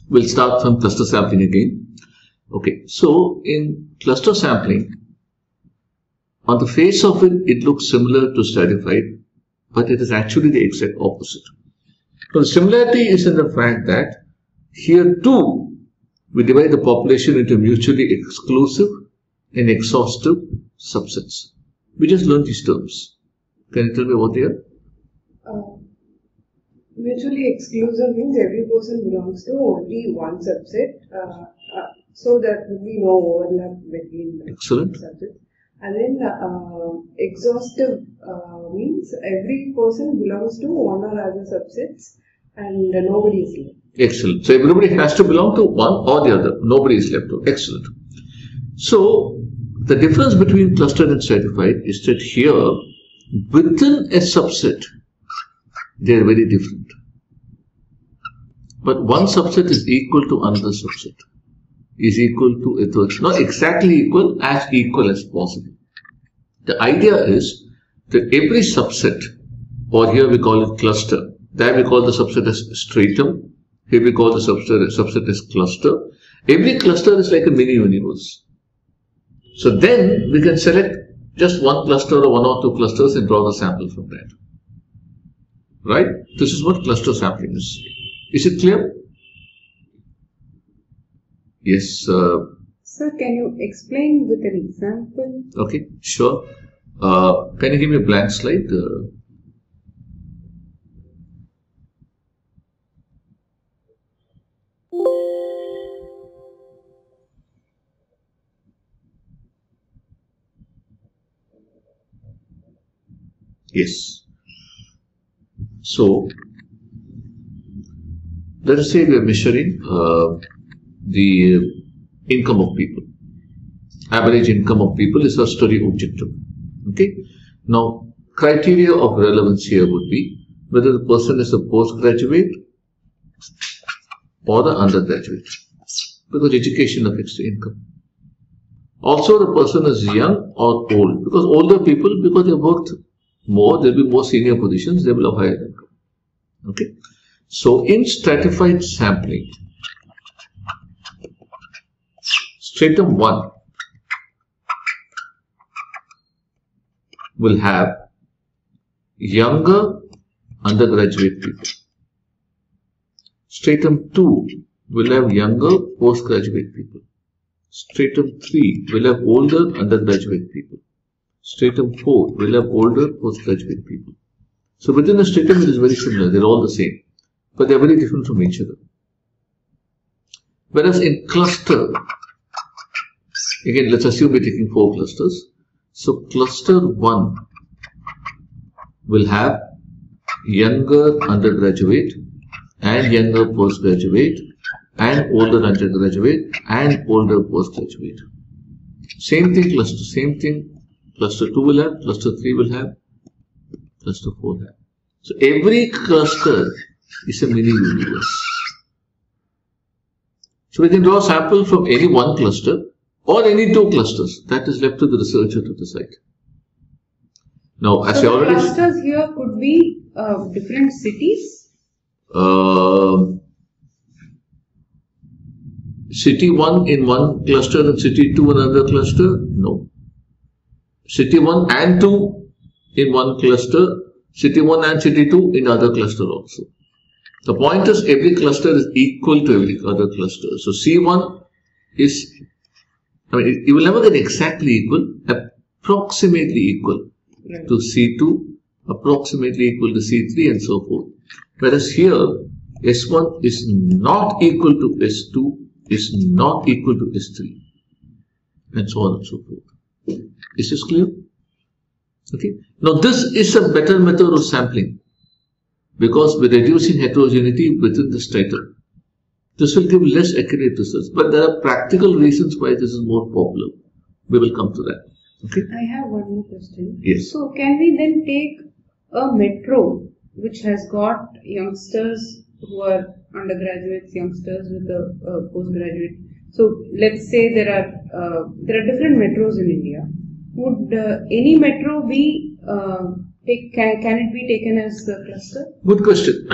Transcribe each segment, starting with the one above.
We'll start from cluster sampling again. Okay, so in cluster sampling, on the face of it, it looks similar to stratified, but it is actually the exact opposite. So the similarity is in the fact that here too, we divide the population into mutually exclusive and exhaustive subsets. We just learned these terms. Can you tell me what they are? Mutually exclusive means every person belongs to only one subset, so there will be no overlap between the subsets. And then exhaustive means every person belongs to one or other subsets and nobody is left. Excellent. So everybody has to belong to one or the other. Nobody is left out. Excellent. So the difference between clustered and stratified is that here, within a subset, they are very different. But one subset is equal to another subset. Is equal to a third. Not exactly equal as possible. The idea is that every subset, or here we call it cluster, there we call the subset as stratum, here we call the subset as cluster. Every cluster is like a mini universe. So then we can select just one cluster or one or two clusters and draw the sample from that. Right? This is what cluster sampling is. Is it clear? Yes. Sir, can you explain with an example? Okay, sure. Can you give me a blank slide? Yes. So, let us say we are measuring the income of people. Average income of people is our study objective. Okay. Now, criteria of relevance here would be whether the person is a postgraduate or the undergraduate, because education affects the income. Also, the person is young or old, because older people, because they have worked more, there will be more senior positions, they will have higher income. Okay. So, in stratified sampling, stratum 1 will have younger undergraduate people. Stratum 2 will have younger postgraduate people. Stratum 3 will have older undergraduate people. Stratum 4 will have older postgraduate people. So within the stratum it is very similar, they are all the same, but they are very different from each other. Whereas in cluster, again let's assume we are taking 4 clusters. So cluster 1 will have younger undergraduate and younger postgraduate and older undergraduate and older postgraduate. Same thing cluster, same thing cluster 2 will have, cluster 3 will have, cluster 4 will have. So every cluster is a mini universe. So we can draw a sample from any one cluster or any 2 clusters. That is left to the researcher to decide. Now, as so the clusters here could be different cities? City 1 in one cluster and city 2 in another cluster? No. City 1 and 2 in one cluster, city 1 and city 2 in other cluster also. The point is every cluster is equal to every other cluster. So C1 is, you will never get exactly equal, approximately equal to C2, approximately equal to C3 and so forth. Whereas here, S1 is not equal to S2, is not equal to S3 and so on and so forth. Is this clear? Okay. Now this is a better method of sampling because we're reducing heterogeneity within the strata. This will give less accurate results, but there are practical reasons why this is more popular. We will come to that. Okay. I have one more question. Yes. So can we then take a metro which has got youngsters who are undergraduates, youngsters with a postgraduate? So let's say there are different metros in India. Would any metro be can it be taken as a cluster? Good question.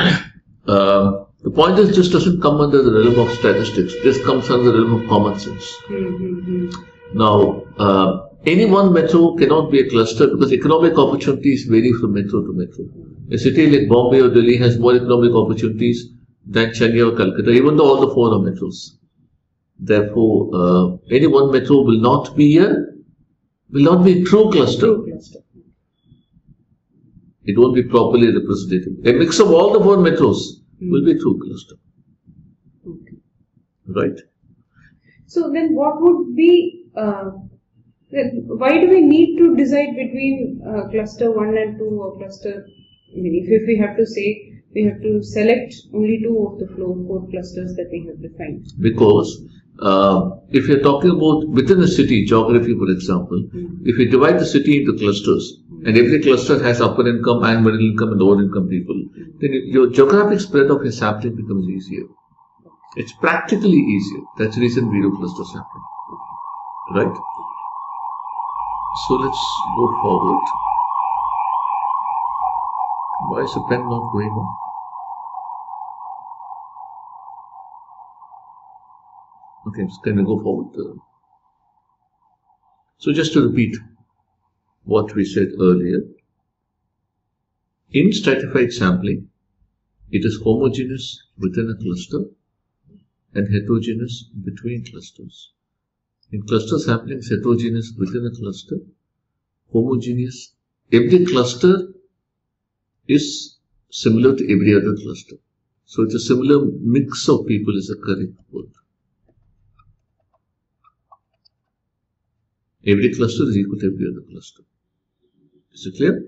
The point is, just doesn't come under the realm of statistics. Just comes under the realm of common sense. Now, any one metro cannot be a cluster because economic opportunities vary from metro to metro. A city like Bombay or Delhi has more economic opportunities than Chennai or Calcutta, even though all the four are metros. Therefore, any one metro will not be a true cluster. It won't be properly representative. A mix of all the four metros will be a true cluster. Okay. Right? So then what would be, why do we need to decide between cluster 1 and 2 or cluster, if we have to say, we have to select only 2 of the four clusters that we have defined? Because if you're talking about within a city, geography for example, if you divide the city into clusters, and every cluster has upper income and middle income and lower income people, then your geographic spread of your sampling becomes easier. It's practically easier. That's the reason we do cluster sampling. Right? So let's go forward. Why is the pen not going on? Okay, so can we go forward? So just to repeat what we said earlier, in stratified sampling, it is homogeneous within a cluster and heterogeneous between clusters. In cluster sampling, it's heterogeneous within a cluster, homogeneous. Every cluster is similar to every other cluster. So it's a similar mix of people is a correct word. Every cluster is equal to every other cluster. Is it clear?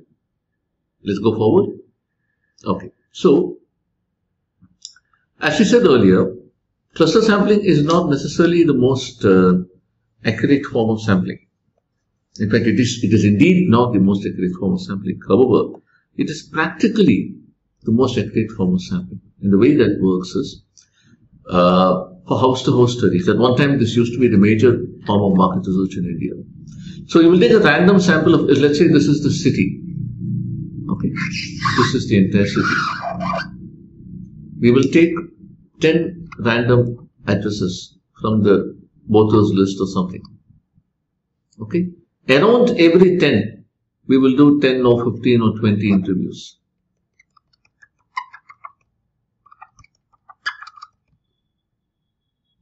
Let's go forward. Okay. So, as we said earlier, cluster sampling is not necessarily the most accurate form of sampling. In fact, it is indeed not the most accurate form of sampling. However, it is practically the most accurate form of sampling. And the way that works is, for house-to-house studies, at one time this used to be the major form of market research in India. So you will take a random sample of, let's say this is the city. Okay, this is the entire city. We will take 10 random addresses from the voters list or something. Okay, around every 10, we will do 10 or 15 or 20 interviews.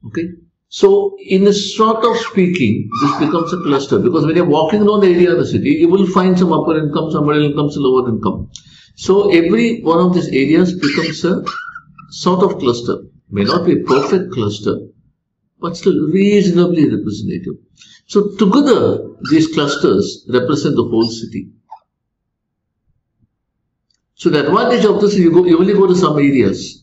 Okay, so in a sort of speaking, this becomes a cluster because when you're walking around the area of the city, you will find some upper income, some middle income, some lower income. So every one of these areas becomes a sort of cluster. May not be a perfect cluster, but still reasonably representative. So together, these clusters represent the whole city. So the advantage of this is you only go to some areas.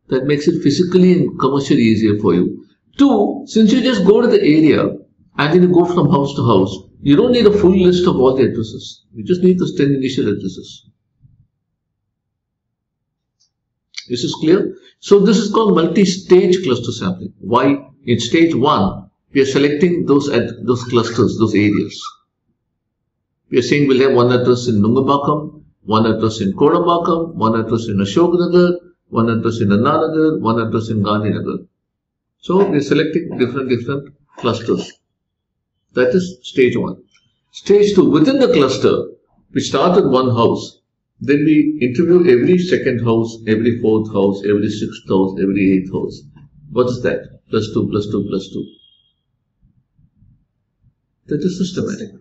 That makes it physically and commercially easier for you. 2, since you just go to the area and then you go from house to house, you don't need a full list of all the addresses. You just need those 10 initial addresses. This is clear? So this is called multi-stage cluster sampling. Why? In stage 1, we are selecting those clusters, those areas. We are saying we'll have one address in Nungambakam, one address in Kodambakam, one address in Ashoknagar, one address in Annanagar, one address in Gandhinagar. So we are selecting different clusters. That is stage 1. Stage 2, within the cluster, we start with one house. Then we interview every second house, every fourth house, every sixth house, every eighth house. What is that? Plus 2, plus 2, plus 2. That is systematic.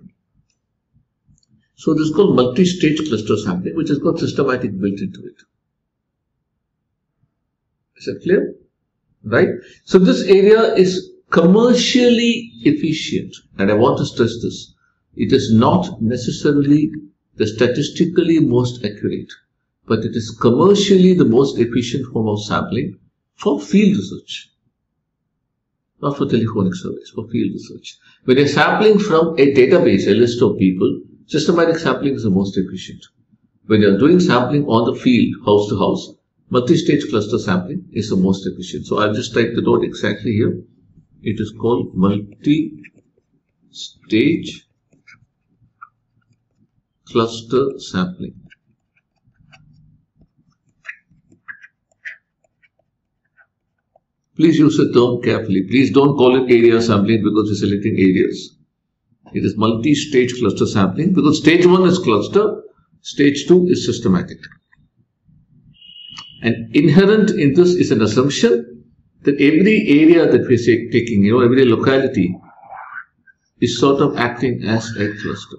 So this is called multi-stage cluster sampling, which has got systematic built into it. Is that clear? Right? So this area is commercially efficient, and I want to stress this. It is not necessarily the statistically most accurate, but it is commercially the most efficient form of sampling for field research. Not for telephonic surveys, for field research. When you're sampling from a database, a list of people, systematic sampling is the most efficient. When you're doing sampling on the field, house to house, multi-stage cluster sampling is the most efficient. So I'll just type the note exactly here. It is called multi-stage cluster sampling. Please use the term carefully. Please don't call it area sampling because we're selecting areas. It is multi-stage cluster sampling because stage 1 is cluster, stage 2 is systematic. And inherent in this is an assumption that every area that we're taking, every locality is sort of acting as a cluster.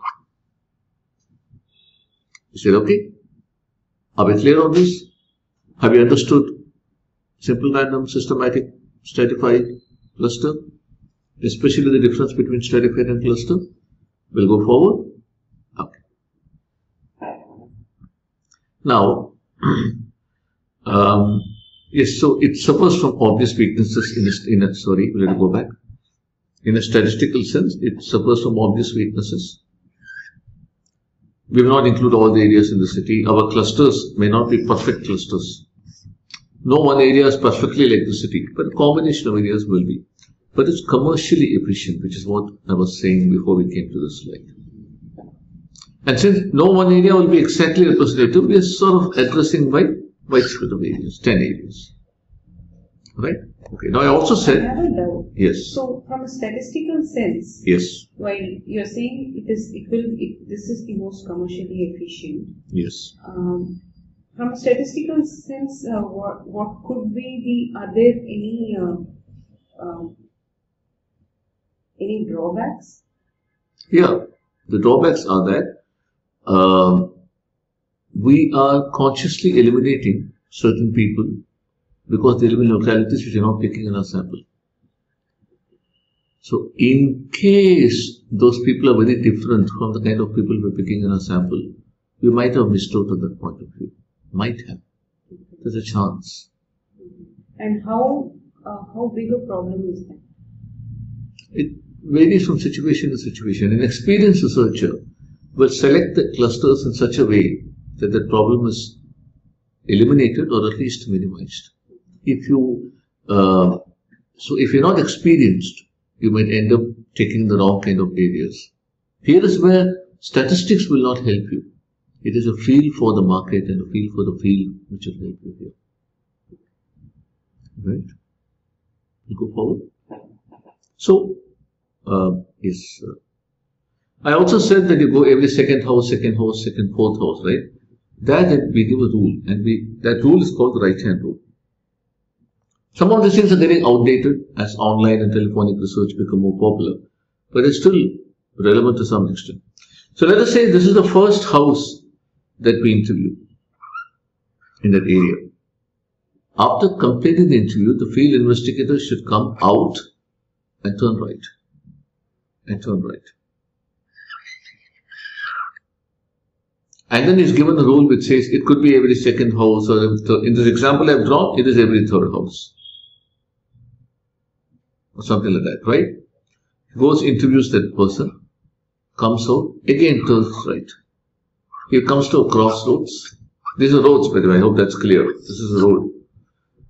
Is it okay? Are we clear on this? Have you understood simple random, systematic, stratified, cluster? Especially the difference between stratified and cluster? We'll go forward. Okay. Now, yes, so it suffers from obvious weaknesses in a statistical sense, it suffers from obvious weaknesses. We will not include all the areas in the city. Our clusters may not be perfect clusters. No one area is perfectly like the city, but a combination of areas will be. But it's commercially efficient, which is what I was saying before we came to this slide. And since no one area will be exactly representative, we are sort of addressing by widespread of areas, 10 areas. Right? Okay. Now I also said. I have a doubt. Yes. So from a statistical sense. Yes. While you're saying this is the most commercially efficient. Yes. From a statistical sense, what could be are there any drawbacks? Yeah, the drawbacks are that we are consciously eliminating certain people because they live in localities which are not taking in our sample. So, in case those people are very different from the kind of people we're picking in our sample, we might have missed out at that point of view. Might have. There's a chance. And how big a problem is that? It varies from situation to situation. An experienced researcher will select the clusters in such a way that the problem is eliminated or at least minimized. If you're not experienced, you might end up taking the wrong kind of areas. Here is where statistics will not help you. It is a feel for the market and a feel for the field which will help you here. Right? You go forward. So, yes. I also said that you go every second house, fourth house, right? That we give a rule, and that rule is called the right-hand rule. Some of these things are getting outdated as online and telephonic research become more popular, but it's still relevant to some extent. So let us say this is the first house that we interview in that area. After completing the interview, the field investigator should come out and turn right. And then he's given a rule which says it could be every second house, or in this example I've drawn, it is every third house. Or something like that, right? He goes, interviews that person, comes out, again turns right. He comes to a crossroads. These are roads, by the way, I hope that's clear. This is a road.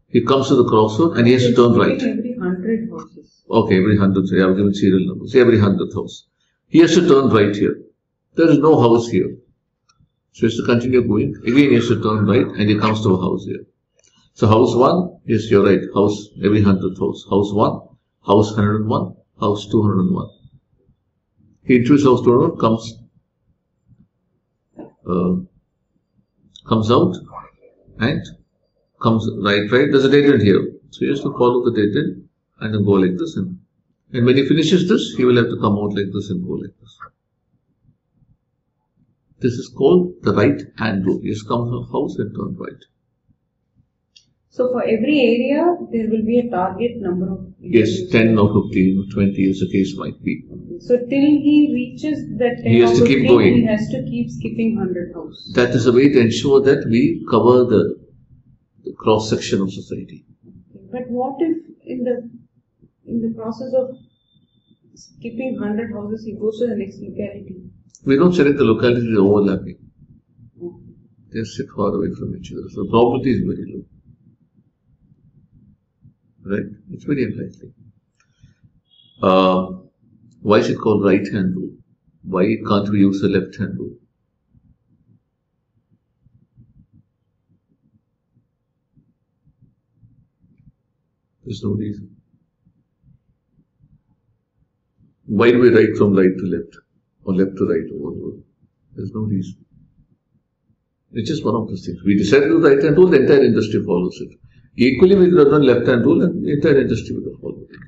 He comes to the crossroad and he has to turn right. Every 100 houses. Okay, every 100, so I have given serial numbers. Every 100th house. He has to turn right here. There is no house here. So he has to continue going. Again, he has to turn right and he comes to a house here. So house 1, yes, you're right. House, every 100th house. House 1, house 101, house 201. He enters house 201, comes out and comes right. There's a dead end here. So he has to follow the dead end and then go like this. And when he finishes this, he will have to come out like this and go like this. This is called the right hand rule. He has come to a house and turn right. So for every area, there will be a target number of... Yes, 10 or 15 or 20 as the case might be. Okay. So till he reaches that 10 he has to keep going. He has to keep skipping 100 houses. That is a way to ensure that we cover the cross-section of society. Okay. But what if in the process of skipping 100 houses, he goes to the next locality? We don't select the localities that are overlapping. Okay. They sit far away from each other. So the probability is very low. Right? It's very unlikely. Why is it called right hand rule? Why can't we use the left hand rule? There's no reason. Why do we write from right to left or left to right or whatever? There's no reason. It's just one of those things. We decide to do right hand rule, the entire industry follows it. Equally, we could have done left hand rule and the entire industry would have followed it.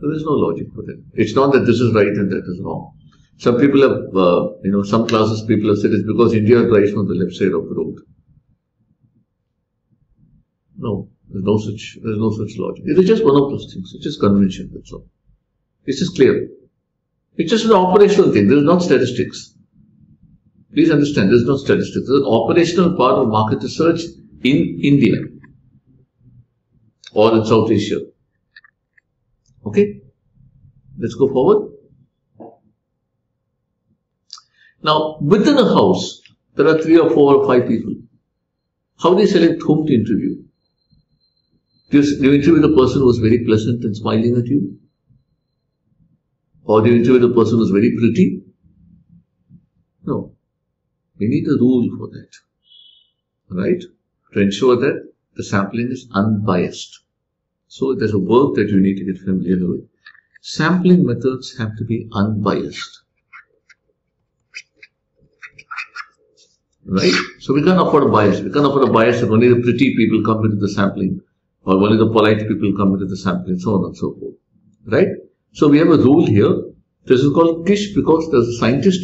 So there's no logic for that. It's not that this is right and that is wrong. Some people have, some classes people have said it's because India drives from the left side of the road. No, there's no such logic. It is just one of those things. It's just convention, that's all. It's just clear. It's just an operational thing. There is not statistics. Please understand, there is no statistics. There is an operational part of market research in India or in South Asia. Okay? Let's go forward. Now, within a house, there are 3 or 4 or 5 people. How do you select whom to interview? Do you interview the person who is very pleasant and smiling at you? Or do you interview the person who is very pretty? No. We need a rule for that. Right? To ensure that the sampling is unbiased. So there's a word that you need to get familiar with. Sampling methods have to be unbiased. Right? So we can't afford a bias. We can't afford a bias that only the pretty people come into the sampling or only the polite people come into the sampling, so on and so forth. Right? So we have a rule here. This is called Krish because there's a scientist,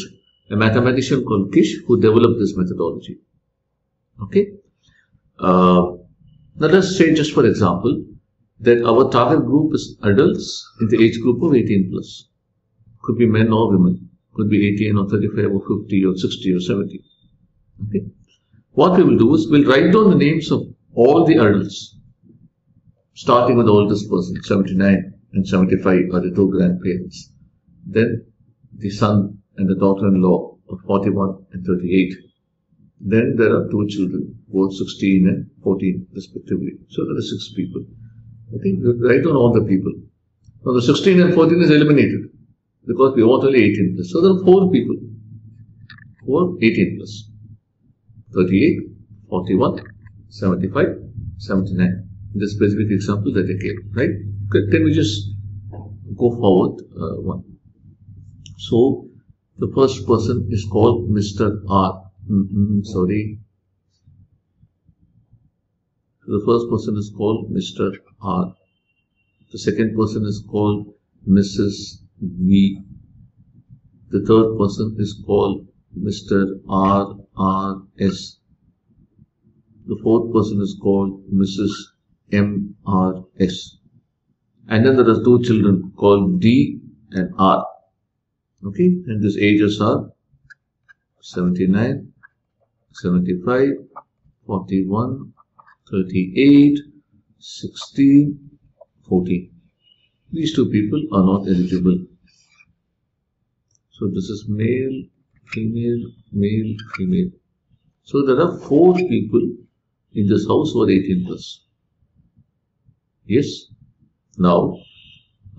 a mathematician called Krish who developed this methodology. Okay? Now let's say, just for example, that our target group is adults in the age group of 18 plus. Could be men or women. Could be 18 or 35 or 50 or 60 or 70. Okay? What we will do is we'll write down the names of all the adults, starting with the oldest person, 79 and 75 are the 2 grandparents. Then the son and the daughter-in-law of 41 and 38. Then there are 2 children, both 16 and 14 respectively. So there are 6 people. Okay, write down all the people. Now the 16 and 14 is eliminated because we want only 18 plus. So there are 4 people who are 18 plus. 38, 41, 75, 79. In this specific example that I gave, right? Can we just go forward one? So the first person is called Mr. R. Sorry. So the first person is called Mr. R. The second person is called Mrs. V. The third person is called Mr. R.R.S. The fourth person is called Mrs. M.R.S. And then there are 2 children called D and R. Okay, and these ages are 79, 75, 41, 38, 16, 14. These 2 people are not eligible. So this is male, female, male, female. So there are 4 people in this house who are 18 plus. Yes. Now,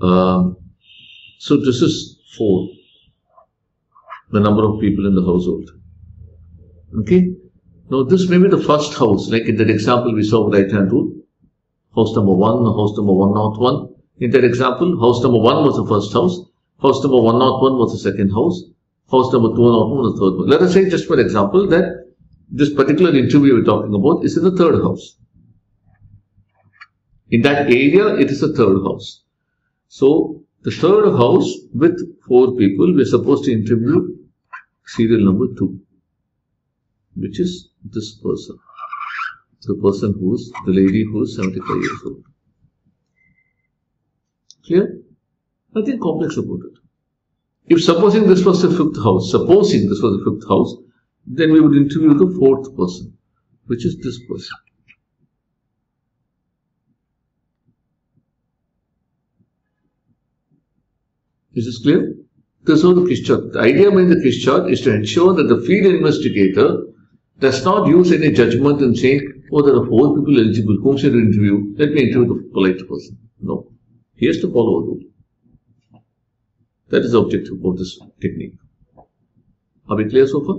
so this is 4. The number of people in the household. Okay. Now this may be the first house, like in that example we saw right hand rule. House number 1, house number 101. In that example, house number 1 was the first house. House number 101 was the second house. House number 201 was the third one. Let us say, just for example, that this particular interview we're talking about is in the third house. In that area, it is the third house. So the third house with 4 people, we're supposed to interview serial number 2, which is this person. The person who's, the lady who's 75 years old. Clear? Nothing complex about it. If supposing this was the 5th house, then we would interview the 4th person, which is this person. Is this clear? This is the Krish chart. The idea behind the Krish chart is to ensure that the field investigator does not use any judgment in saying, oh, there are 4 people eligible, whom should I interview? Let me interview the polite person. No. He has to follow a rule. That is the objective of this technique. Are we clear so far?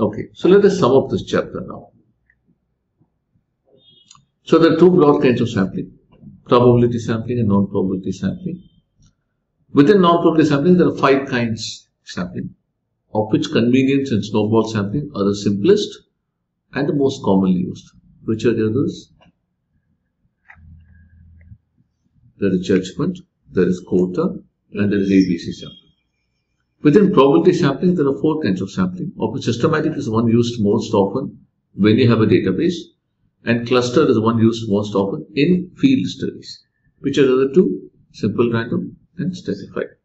Okay. So let us sum up this chapter now. So there are 2 broad kinds of sampling. probability sampling and non-probability sampling. Within non-probability sampling, there are 5 kinds of sampling, of which convenience and snowball sampling are the simplest and the most commonly used. Which are the others? There is judgment, there is quota, and there is ABC sampling. Within probability sampling, there are 4 kinds of sampling, of which systematic is one used most often when you have a database, and cluster is one used most often in field studies. Which are the other 2? Simple random and stratified.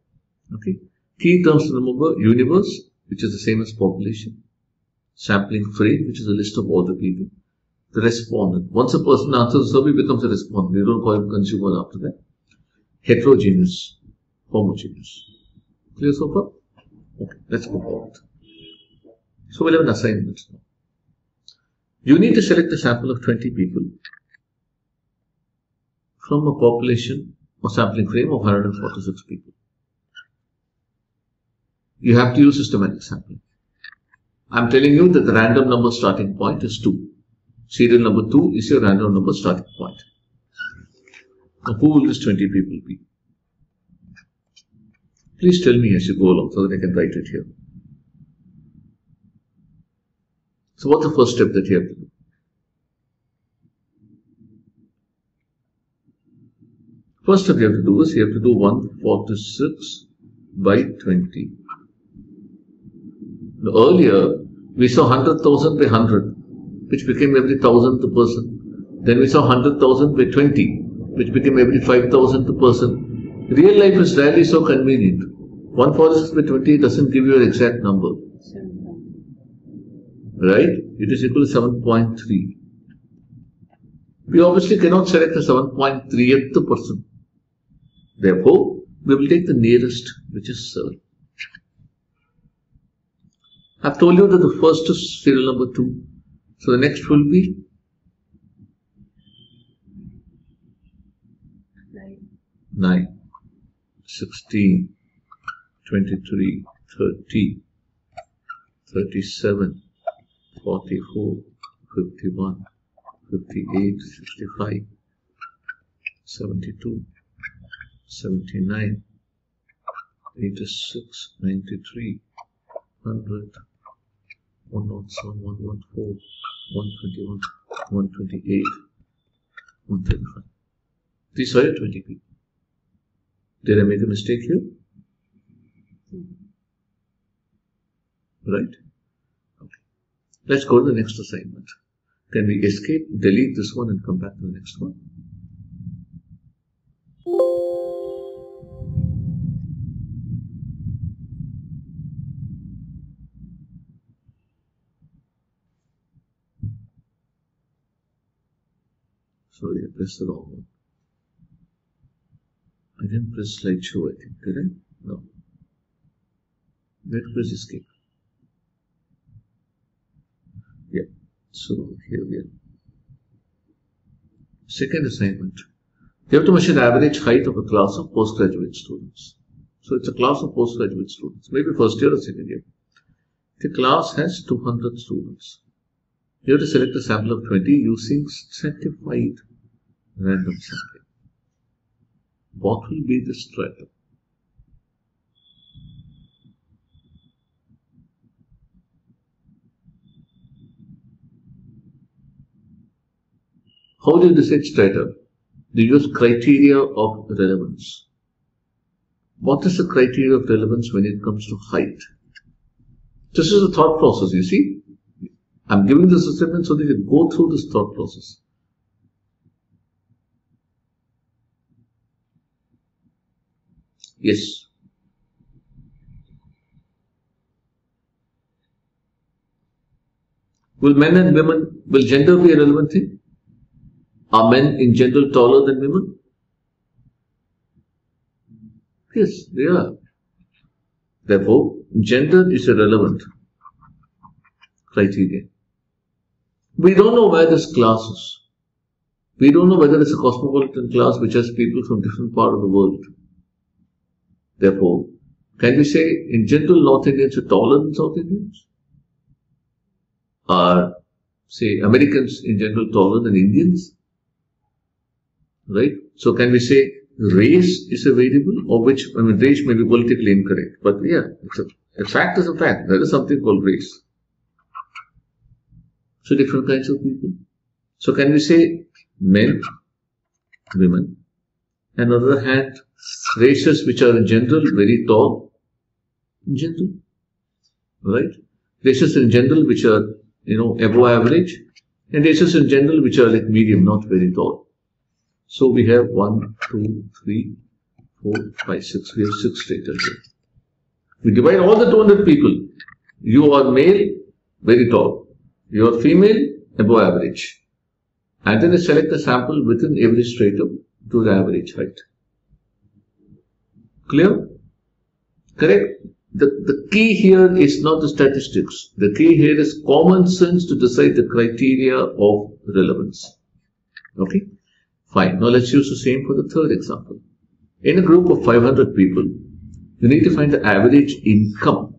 Okay. Key terms to remember: universe, which is the same as population; sampling frame, which is a list of all the people; the respondent. Once a person answers the survey, becomes a respondent. You don't call him consumer after that. Heterogeneous, homogeneous. Clear so far? Okay, let's go forward. So we'll have an assignment now. You need to select a sample of 20 people from a population or sampling frame of 146 people. You have to use systematic sampling. I'm telling you that the random number starting point is 2. Serial number 2 is your random number starting point. Now, who will these 20 people be? Please tell me as you go along so that I can write it here. So what's the first step that you have to do? First step you have to do is you have to do 146 by 20. Now, earlier we saw 100,000 by 100, which became every 1,000th person. Then we saw 100,000 by 20, which became every 5,000th person. Real life is rarely so convenient. 146 by 20 doesn't give you an exact number. Right? It is equal to 7.3. We obviously cannot select a 7.3th person. Therefore, we will take the nearest, which is 7. I've told you that the first is serial number 2. So the next will be 9, 16, 23, 30, 37, 44, 51, 58, 65, 72, 79, 86, 93, 100, 107, 114, 121, 128, 135. These are your 20 people. Did I make a mistake here? Right? Okay. Let's go to the next assignment. Can we escape, delete this one and come back to the next one? Sorry, I pressed the wrong one. I didn't press slideshow, I think. Did I? No. Let's press escape. Yeah. So here we are. Second assignment. You have to measure the average height of a class of postgraduate students. So it's a class of postgraduate students, maybe first year or second year. The class has 200 students. You have to select a sample of 20 using stratified random sampling. What will be the stratum? How do you decide stratum? Do you use criteria of relevance? What is the criteria of relevance when it comes to height? This is the thought process, you see. I'm giving this assignment so that you go through this thought process. Yes. Will men and women, will gender be a relevant thing? Are men in general taller than women? Yes, they are. Therefore, gender is a relevant criteria. We don't know where this class is. We don't know whether it's a cosmopolitan class which has people from different parts of the world. Therefore, can we say in general North Indians are taller than South Indians? Are, say, Americans in general taller than Indians? Right? So can we say race is a variable, or which, I mean, race may be politically incorrect, but yeah, a fact is a fact. There is something called race. So different kinds of people. So can we say men, women, and on the other hand, races which are in general very tall, in general, right? Races in general which are, above average, and races in general which are like medium, not very tall. So we have 1, 2, 3, 4, 5, 6. We have 6 strata here. We divide all the 200 people. You are male, very tall. You are female, above average. And then I select a sample within every stratum to the average height. Clear? Correct? The key here is not the statistics. The key here is common sense to decide the criteria of relevance. Okay? Fine. Now let's use the same for the third example. In a group of 500 people, you need to find the average income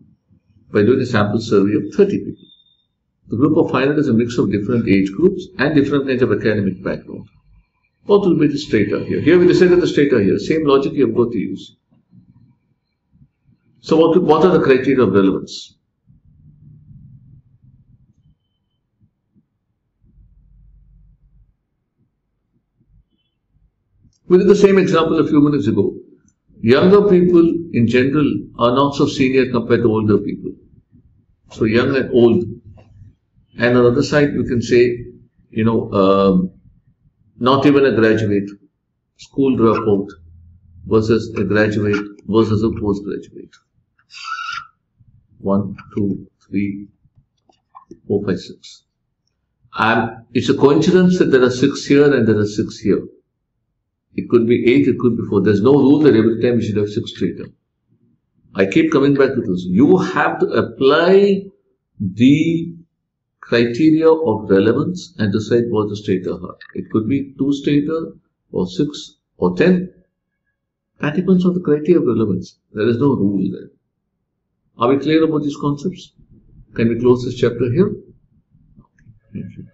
by doing a sample survey of 30 people. The group of 500 is a mix of different age groups and different kinds of academic background. What will be the strata here? Here we decided the strata here. Same logic you have got to use. So what are the criteria of relevance? We did the same example a few minutes ago. Younger people in general are not so senior compared to older people. So young and old. And on the other side, we can say, not even a graduate, school dropout versus a graduate versus a postgraduate. 1, 2, 3, 4, 5, 6. And it's a coincidence that there are 6 here and there are 6 here. It could be 8, it could be 4. There's no rule that every time you should have 6 strata. I keep coming back to this. You have to apply the criteria of relevance and decide what the strata are. It could be 2 strata or 6 or 10. That depends on the criteria of relevance. There is no rule there. Are we clear about these concepts? Can we close this chapter here? Okay.